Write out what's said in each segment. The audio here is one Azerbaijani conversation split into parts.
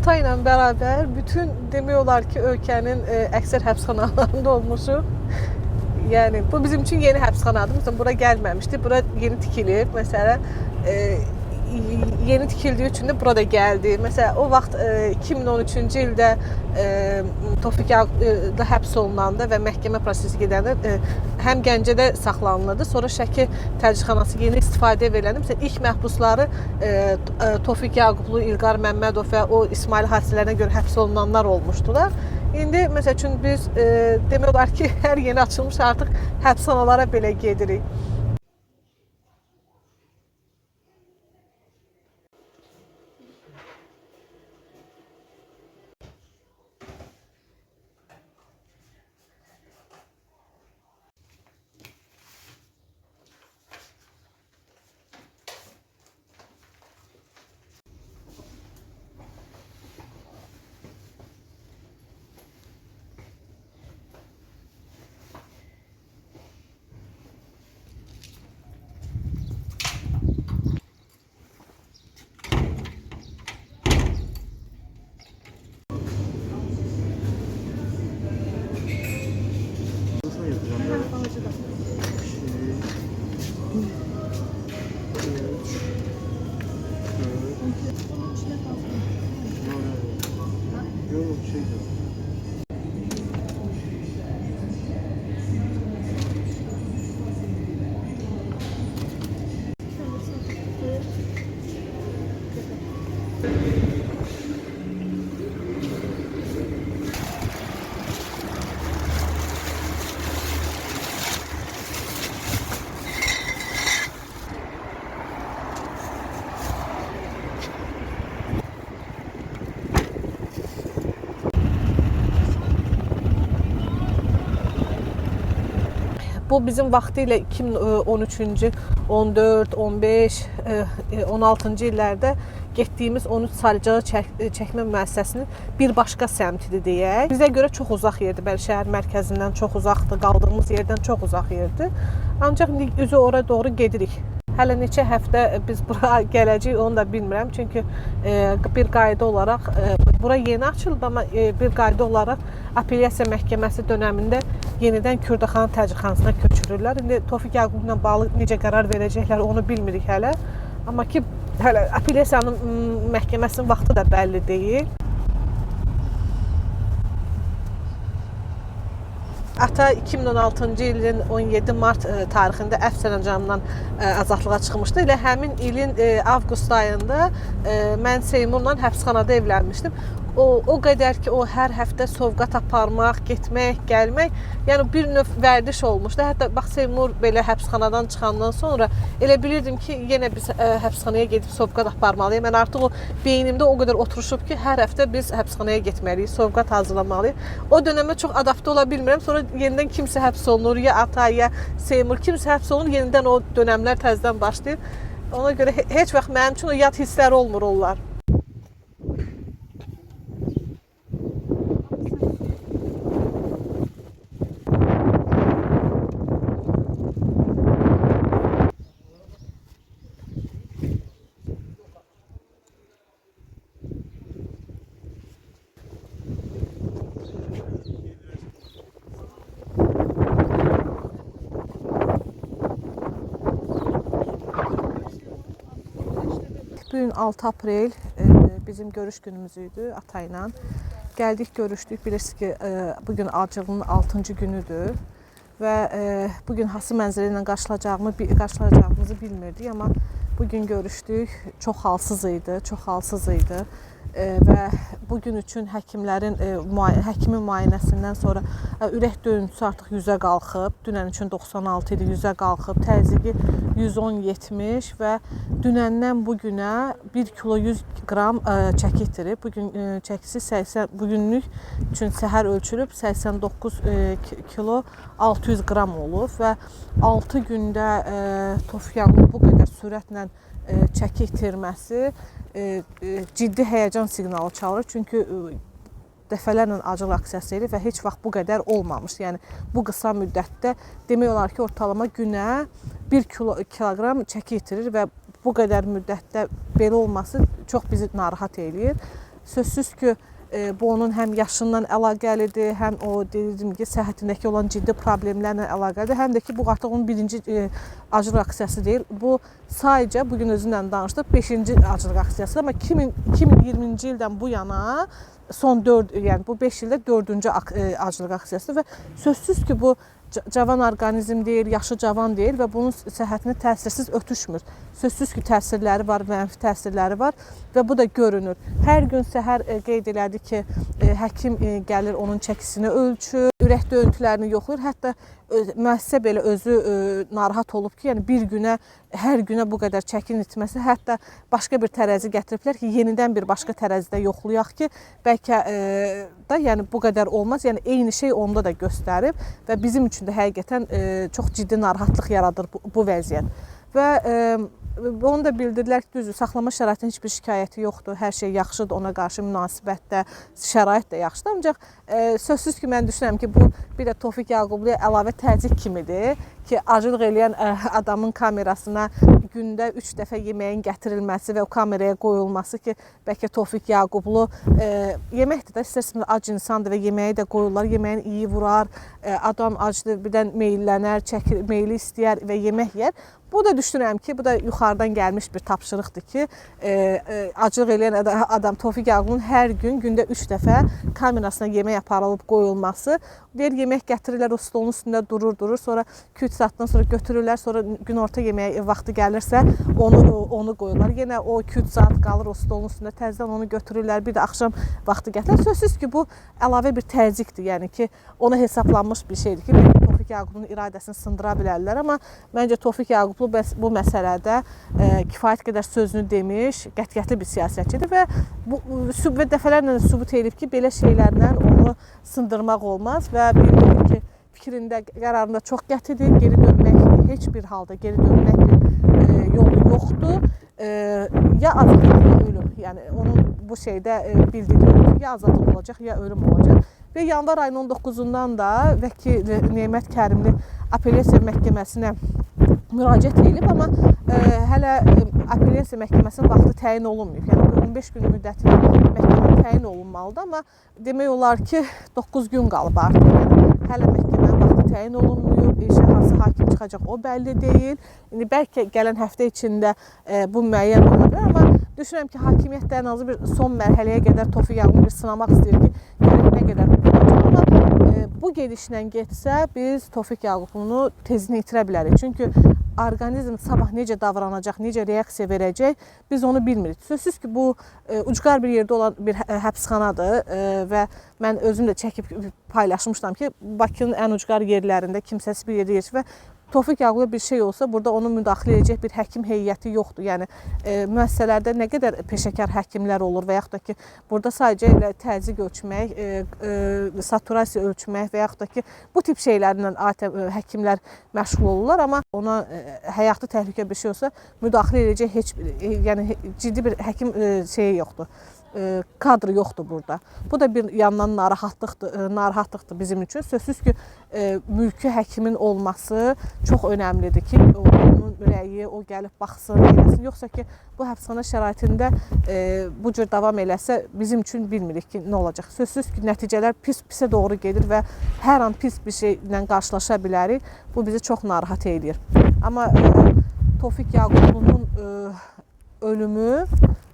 ata ilə bərabər bütün demək olar ki, ölkənin əksər həbsxanalarında olmuşuq. Yəni bu bizim üçün yeni həbsxanadır. Məsələn, bura gəlməmişdi. Bura yeni tikilib. Məsələn, yeni tikildiyi üçün də burada gəldi. Məsələn, o vaxt 2013-cü ildə Tofiq Yaqublu həbs olunanda və məhkəmə prosesi gedəndə həm Gəncədə saxlanılırdı. Sonra Şəki təcridxanası yeni istifadəyə veriləndi. Məsələn, ilk məhbusları Tofiq Yaqublu, İlqar Məmmədov və o İsmail hadisələrinə görə həbs olunanlar olmuşdular. İndi məsəl üçün biz demək olar ki, hər yeni açılmış artıq həbsxanalara belə gedirik. Bu bizim vaxtilə 2013-cü, 14, 15, 16-cı illərdə getdiyimiz 13 Sarıcalı çəkmə müəssisəsinin bir başqa səmtidir deyək. Bizə görə çox uzaq yerdir, bəli şəhər mərkəzindən çox uzaqdır, qaldığımız yerdən çox uzaq yerdir. Ancaq indi üzü ora doğru gedirik. Hələ neçə həftə biz bura gələcəyik, onu da bilmirəm. Çünki bir qayda olaraq, bura yeni açılıb, amma bir qayda olaraq apellyasiya məhkəməsi dönəmində yenidən Kürdəxanın təcridxanasına köçürürlər. İndi Tofiq Yaqublu ilə bağlı necə qərar verəcəklər, onu bilmirik hələ. Amma ki, hələ apellyasiyanın məhkəməsinin vaxtı da bəlli deyil. Ata 2016-cı ilin 17 mart tarixində əfv sərəncamından azadlığa çıxmışdı. Elə həmin ilin avqust ayında mən Seymurla həbsxanada evlənmişdim. O qədər ki, o hər həftə sovqat aparmaq, getmək, gəlmək, yəni bir növ vərdiş olmuşdu. Hətta bax Seymur belə həbsxanadan çıxandan sonra elə bilirdim ki, yenə biz həbsxanaya gedib sovqat aparmalıyıq. Mən artıq o beynimdə o qədər oturuşub ki, hər həftə biz həbsxanaya getməliyik, sovqat hazırlamalıyıq. O dönəmə çox adapte ola bilmirəm. Sonra yenidən kimsə həbs olunur, ya ata, ya Seymur, kimsə həbs olunur, yenidən o dönəmlər təzədən başlayır. Ona görə heç vaxt mənim üçün o yad hisslər olmur onlar. Bugün 6 aprel bizim görüş günümüz idi ata ilə. Gəldik, görüşdük. Bilirsiniz ki, bugün acılığının 6-cı günüdür və bugün hansı mənzərə ilə qarşılayacağımızı bilmirdik, amma bugün görüşdük. Çox halsız idi və bugün üçün həkimin müayinəsindən sonra ürək döyüntüsü artıq 100-ə qalxıb. Dünən üçün 96 idi, 100-ə qalxıb. Təzyiqi 110-70 və dünəndən bugünə 1 kilo 100 qram çəki itirib. Bugün çəkisi 80, bugünlük üçün səhər ölçülüb 89 kilo 600 qram olub və 6 gündə Tofiq Yaqublu bu qədər sürətlə çəki itirməsi ciddi həyəcan siqnalı çalır. Çünki dəfələrlə acılıq aksiyası edir və heç vaxt bu qədər olmamış. Yəni bu qısa müddətdə demək olar ki, ortalama günə 1 kiloqram çəki itirir və bu qədər müddətdə belə olması çox bizi narahat eləyir. sözsüz ki, bu onun həm yaşından əlaqəlidir, həm o dedim ki, səhhətindəki olan ciddi problemlərlə əlaqəlidir, həm də ki, bu artıq onun birinci acılıq aksiyası deyil. Bu sadəcə bugün özünlə danışdıq 5-ci acılıq aksiyası, amma 2020-ci ildən bu yana son 4, yəni bu 5 ildə 4-cü acılıq aksiyasıdır və sözsüz ki, bu cavan orqanizm deyil, yaşı cavan deyil və bunun səhhətinə təsirsiz ötüşmür. Sözsüz ki, təsirləri var, mənfi təsirləri var və bu da görünür. Hər gün səhər qeyd elədi ki, həkim gəlir onun çəkisini ölçür, ürək döyüntülərini yoxlayır. Hətta müəssisə belə özü narahat olub ki, yəni bir günə, hər günə bu qədər çəkin itməsi, hətta başqa bir tərəzi gətiriblər ki, yenidən bir başqa tərəzidə yoxlayaq ki, bəlkə da yəni bu qədər olmaz. Yəni eyni şey onda da göstərib və bizim üçün də həqiqətən çox ciddi narahatlıq yaradır bu vəziyyət. Və onu da bildirdilər ki, düzdür, saxlama şəraitinin heç bir şikayəti yoxdur, hər şey yaxşıdır, ona qarşı münasibətdə, şərait də yaxşıdır. Ancaq sözsüz ki, mən düşünürəm ki, bu bir də Tofiq Yaqubluya əlavə təzyiq kimidir ki, acılıq eləyən adamın kamerasına gündə 3 dəfə yeməyin gətirilməsi və o kameraya qoyulması ki, bəlkə Tofiq Yaqublu yeməkdir də, istərsiniz ac insandır və yeməyi də qoyurlar, yeməyin iyi vurar, adam acdır, birdən meyllənər, çəkir, meyli istəyər və yemək yer. Bu da düşünürəm ki, bu da yuxarıdan gəlmiş bir tapşırıqdır ki, acılıq eləyən adam Tofiq Yaqublu'nun hər gün, gündə 3 dəfə kamerasına yemək aparılıb qoyulması. Deyir, yemək gətirirlər, o stolun üstündə durur, sonra 2-3 saatdan sonra götürürlər, sonra günorta yeməyə vaxtı gəlirsə onu qoyurlar. Yenə o 2-3 saat qalır o stolun üstündə, təzədən onu götürürlər, bir də axşam vaxtı gətirirlər. Sözsüz ki, bu əlavə bir təzyiqdir, yəni ki, ona hesablanmış bir şeydir ki, Tofiq Yaqublu'nun iradəsini sındıra bilərlər, amma məncə Tofiq Yaqublu bu məsələdə kifayət qədər sözünü demiş, qətiyyətli bir siyasətçidir və dəfələrlə sübut edib ki, belə şeylərlə onu sındırmaq olmaz və bildirir ki, fikrində, qərarında çox qətidir, geri dönmək, heç bir halda geri dönmək bir yolu yoxdur. Ya azadlıq, ya ölüm. Yəni, onun bu şeydə bildirdiyi ya azadlıq olacaq, ya ölüm olacaq. Və yanvar ayının 19-undan da vəkil Nemət Kərimli apellyasiya məhkəməsinə müraciət edilib, amma hələ apellyasiya məhkəməsinin vaxtı təyin olunmuyor. Yəni 15 gün müddəti məhkəmə təyin olunmalıdır, amma demək olar ki 9 gün qalıb artıq. Yəni, hələ məhkəmənin vaxtı təyin olunmuyor, hansı hakim çıxacaq o bəlli deyil. İndi bəlkə gələn həftə içində bu müəyyən ola bilər, amma düşünürəm ki, hakimiyyət də ən azı bir son mərhələyə qədər Tofiq Yaqublu'nu bir sınamaq istəyir ki, görək nə qədər tutacaq, amma bu gedişlə getsə biz Tofiq Yaqublu'nu tezini itirə bilərik. Çünki orqanizm sabah necə davranacaq, necə reaksiya verəcək, biz onu bilmirik. Sözsüz ki, bu ucqar bir yerdə olan bir həbsxanadır və mən özüm də çəkib paylaşmışdım ki, Bakının ən ucqar yerlərində kimsəsiz bir yerdə yerləşir və Tofiq Yaqubluya bir şey olsa, burada onu müdaxilə edəcək bir həkim heyəti yoxdur. Yəni, müəssisələrdə nə qədər peşəkar həkimlər olur və yaxud da ki, burada sadəcə elə təzyiq ölçmək, saturasiya ölçmək və yaxud da ki, bu tip şeylərlə həkimlər məşğul olurlar, amma ona həyatı təhlükə bir şey olsa, müdaxilə edəcək heç bir, yəni ciddi bir həkim şeyi yoxdur. Kadrı yoxdur burada. Bu da bir yandan narahatlıqdır bizim üçün. Sözsüz ki, mülki həkimin olması çox önəmlidir ki, onun ürəyi, o gəlib baxsın, eləsin. Yoxsa ki, bu həbsxana şəraitində bu cür davam eləsə, bizim üçün bilmirik ki, nə olacaq. Sözsüz ki, nəticələr pisə doğru gedir və hər an pis bir şeylə qarşılaşa bilərik. Bu bizi çox narahat edir. Amma Tofiq Yaqublu'nun ölümü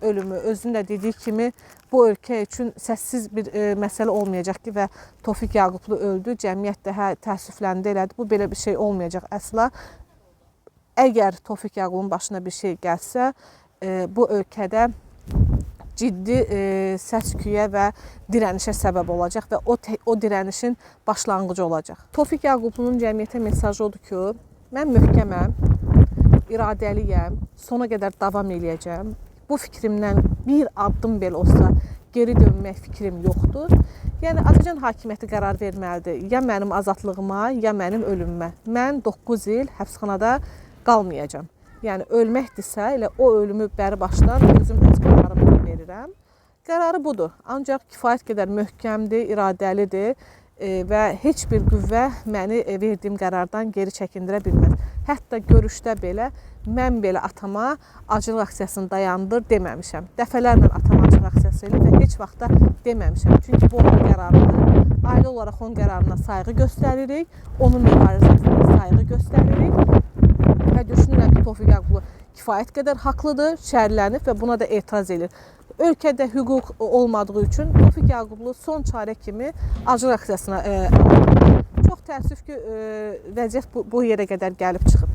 özünün də dediyi kimi bu ölkə üçün səssiz bir məsələ olmayacaq ki və Tofiq Yaqublu öldü, cəmiyyət də təəssüfləndi elədi. Bu belə bir şey olmayacaq əsla. Əgər Tofiq Yaqublu'nun başına bir şey gəlsə, bu ölkədə ciddi səs-küyə və dirənişə səbəb olacaq və o dirənişin başlanğıcı olacaq. Tofiq Yaqublu'nun cəmiyyətə mesajı odur ki, mən möhkəməm, iradəliyəm, sona qədər davam eləyəcəm. Bu fikrimdən bir addım belə olsa geri dönmək fikrim yoxdur. Yəni, Azərbaycan hakimiyyəti qərar verməlidir. Ya mənim azadlığıma, ya mənim ölümümə. Mən 9 il həbsxanada qalmayacağam. Yəni, ölməkdirsə, elə o ölümü bəri başdan özüm öz qərarımla verirəm. Qərarı budur. Ancaq kifayət qədər möhkəmdir, iradəlidir. və heç bir qüvvə məni verdiyim qərardan geri çəkindirə bilməz. Hətta görüşdə belə mən belə atama acılıq aksiyasını dayandır deməmişəm. Dəfələrlə atama acılıq aksiyası eləyib və heç vaxt da deməmişəm. Çünki bu onun qərarıdır. Ailə olaraq onun qərarına sayğı göstəririk, onun mübarizəsinə sayğı göstəririk və düşünürəm ki, Tofiq Yaqublu kifayət qədər haqlıdır, şərlənib və buna da etiraz edir. Ölkədə hüquq olmadığı üçün Tofiq Yaqublu son çarə kimi acılıq aksiyasına Çox təəssüf ki, vəziyyət bu yerə qədər gəlib çıxıb.